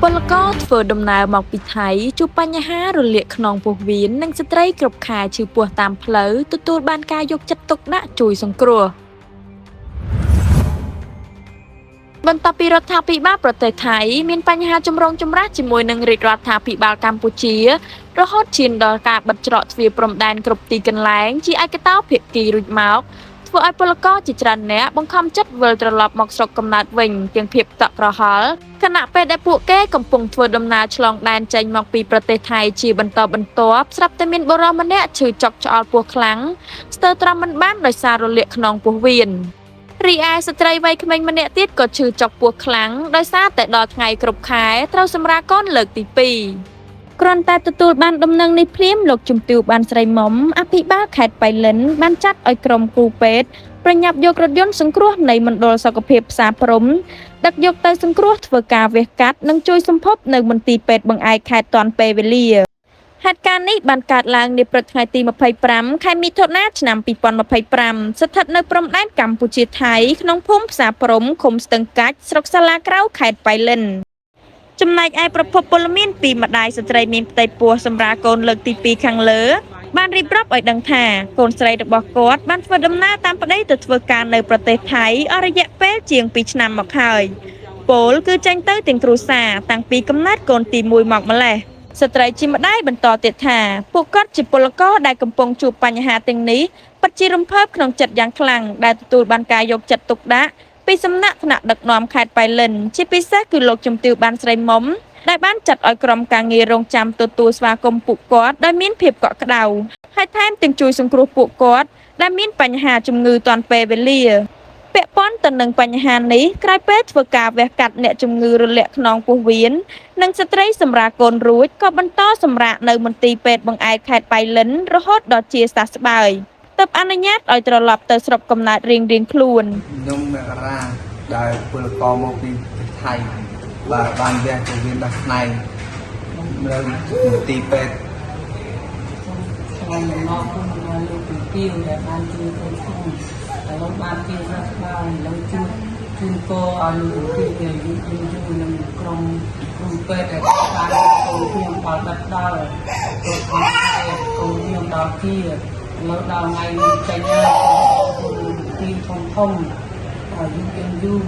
ពលករធ្វើដំណើរមកពីថៃជួបបញ្ហារលាកខ្នងពោះវៀននិងស្ត្រីគ្រប់ខែឈឺពោះតាមផ្លូវទទួលបានការយកចិត្តទុកដាក់ជួយសង្គ្រោះបន្ទាប់ពីរដ្ឋាភិបាលប្រទេសថៃមានបញ្ហាចម្រូងចម្រាសជាមួយនឹងរាជរដ្ឋាភិបាលកម្ពុជារហូតឈានដល់ការបិទច្រកទ្វារព្រំដែនគ្រប់ទីកន្លែងជាឯកតោភាគីរួចមកធ្វើឲ្យពលករជាច្រើនអ្នកបង្ខំចិត្តវិលត្រឡប់មកស្រុកកំណើតវិញទាំងភាពតក់ក្រហល់ខណៈពេលដែលពួកគេកំពុងធ្វើដំណើរឆ្លងដែនចេញមកពីប្រទេសថៃជាបន្តបន្ទាប់ស្រាប់តែមានបុរសម្នាក់ឈឺចុកឆ្អល់ពោះខ្លាំងស្ទើរទ្រាំមិនបានដោយសាររលាកខ្នងពោះវៀនរីឯស្ត្រីវ័យក្មេងម្នាក់ទៀតក៏ឈឺចុកពោះខ្លាំងដោយសារតែដល់ថ្ងៃគ្រប់ខែត្រូវសម្រាលកូនលើកទី2គ្រាន់តែទទួលបានដំណឹងនេះភ្លាមលោកជំទាវបានស្រីមុំអភិបាលខេត្តបៃលិនបានចាត់ឲ្យក្រុមគ្រូពេទ្យប្រញាប់យករថយន្តសង្គ្រោះនៃមណ្ឌលសុខភាពផ្សារព្រំដឹកយកទៅសង្គ្រោះធ្វើការវះកាត់និងជួយសម្ភពនៅមន្ទីរពេទ្យបង្អែកខេត្តទាន់ពេលវេលាហេតុការណ៍នេះបានកើតឡើងនាព្រឹកថ្ងៃទី25ខែមិថុនាឆ្នាំ2025ស្ថិតនៅព្រំដែនកម្ពុជាថៃក្នុងភូមិផ្សារព្រំឃុំស្ទឹងកាច់ស្រុកសាឡាក្រៅខេត្តបៃលិនចំណែកឯប្រភពពលមានពីម្ដាយស្ត្រីមានផ្ទៃពោះសម្រាប់កូនលើកទី2ខាងលើបានរៀបរាប់ឲ្យដឹងថាកូនស្រីរបស់គាត់បានធ្វើដំណើរតាមប្តីទៅធ្វើការនៅប្រទេសថៃអស់រយៈពេលជាង2ឆ្នាំមកហើយពលគឺចេញទៅទាំងគ្រួសារតាំងពីកំណើតកូនទី1មកម្លេះស្ត្រីជាម្ដាយបន្តទៀតថាពួកគាត់ជាពលករដែលកំពុងជួបបញ្ហាទាំងនេះពិតជារំភើបក្នុងចិត្តយ៉ាងខ្លាំងដែលទទួលបានការយកចិត្តទុកដាក់ពីសំណាក់ថ្នាក់ដឹកនាំខេត្តបៃលិនជាពិសេសគឺលោកជំទាវបានស្រីមុំដែលបានចាត់ឲ្យក្រុមការងាររងចាំទទួលស្វាគមន៍ពួកគាត់ដោយមានភាពកក់ក្ដៅហើយថែមទាំងជួយសង្គ្រោះពួកគាត់ដែលមានបញ្ហាជំងឺទាន់ពេលវេលាពាក់ព័ន្ធទៅនឹងបញ្ហានេះក្រោយពេលធ្វើការវះកាត់អ្នកជំងឺរលាកខ្នងពោះវៀននិងស្ត្រីសម្រាលកូនរួចក៏បន្តសម្រាកនៅមន្ទីរពេទ្យបង្អែកខេត្តបៃលិនរហូតដល់ជាសះស្បើយទើបអនុញ្ញាតឲ្យត្រឡប់ទៅស្រុកកំណើតរៀងៗខ្លួនខ្ញុំមករាដែលពលករមកពីថៃបាទបានវះពោះវៀនដល់ផ្នែកនៅមន្ទីរពេទ្យខ្ញុំមកគុំមកលោកពីពីដែលបានជួយខ្លួនខ្ញុំហើយលោកបានពីសះស្បើយលោកជួនកោឲ្យលោកពីពីយូរនឹងក្រុមគ្រូពេទ្យដែលបានកូនខ្ញុំដល់ដល់ទៅខែកូនខ្ញុំដល់ទីមកដល់ថ្ងៃនេះចេញហើយទីធំហើយយូរ